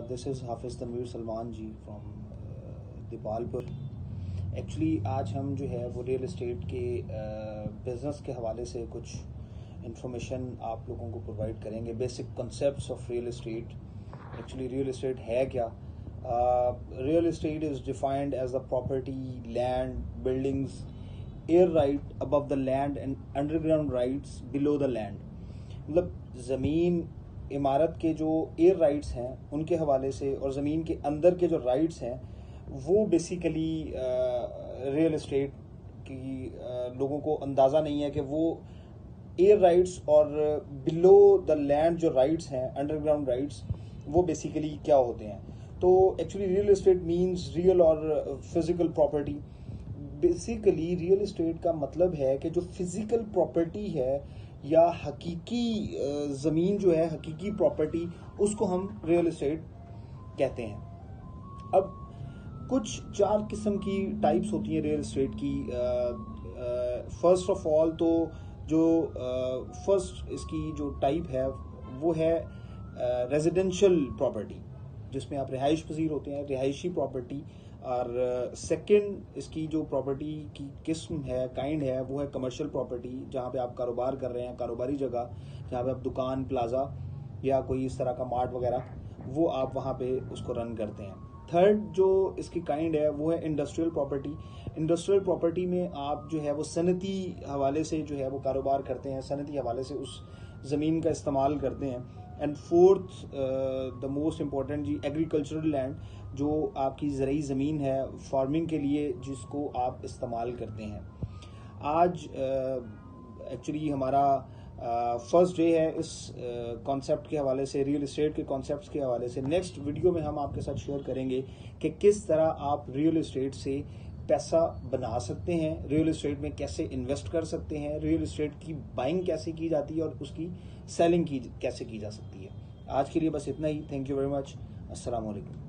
This is हाफिज़ तनवीर सलमान जी from Dipalpur. Actually आज हम जो है वो रियल इस्टेट के बिज़नेस के हवाले से कुछ इंफॉर्मेशन आप लोगों को प्रोवाइड करेंगे। Basic concepts of real estate. Actually real estate है क्या? Real estate is defined as the property, land, buildings, air right above the land and underground rights below the land. मतलब ज़मीन, इमारत के जो एयर राइट्स हैं उनके हवाले से और ज़मीन के अंदर के जो राइट्स हैं वो बेसिकली रियल इस्टेट की लोगों को अंदाज़ा नहीं है कि वो एयर राइट्स और बिलो द लैंड जो राइट्स हैं, अंडरग्राउंड राइट्स, वो बेसिकली क्या होते हैं। तो actually real estate means real और physical property. Basically real estate का मतलब है कि जो फिजिकल प्रॉपर्टी है या हकीकी ज़मीन जो है, हकीकी प्रॉपर्टी, उसको हम रियल इस्टेट कहते हैं। अब कुछ 4 किस्म की टाइप्स होती हैं रियल इस्टेट की। फर्स्ट ऑफ ऑल तो जो फर्स्ट इसकी जो टाइप है वो है रेजिडेंशियल प्रॉपर्टी, जिसमें आप रिहाइश पजीर होते हैं, रिहायशी प्रॉपर्टी। और सेकंड इसकी जो प्रॉपर्टी की किस्म है, काइंड है, वो है कमर्शियल प्रॉपर्टी, जहाँ पे आप कारोबार कर रहे हैं, कारोबारी जगह जहाँ पे आप दुकान, प्लाजा या कोई इस तरह का मार्ट वगैरह, वो आप वहाँ पे उसको रन करते हैं। थर्ड जो इसकी काइंड है वो है इंडस्ट्रियल प्रॉपर्टी। इंडस्ट्रियल प्रॉपर्टी में आप जो है वो सनती हवाले से जो है वो कारोबार करते हैं, सनती हवाले से उस ज़मीन का इस्तेमाल करते हैं। And fourth the most important जी, एग्रीकल्चरल लैंड, जो आपकी ज़रई ज़मीन है फार्मिंग के लिए, जिसको आप इस्तेमाल करते हैं। आज एक्चुअली हमारा फर्स्ट डे है इस कॉन्सेप्ट के हवाले से, रियल इस्टेट के कॉन्सेप्ट्स के हवाले से। नेक्स्ट वीडियो में हम आपके साथ शेयर करेंगे कि किस तरह आप रियल इस्टेट से पैसा बना सकते हैं, रियल इस्टेट में कैसे इन्वेस्ट कर सकते हैं, रियल इस्टेट की बाइंग कैसे की जाती है और उसकी सेलिंग कैसे की जा सकती है। आज के लिए बस इतना ही। Thank you very much. अस्सलाम वालेकुम।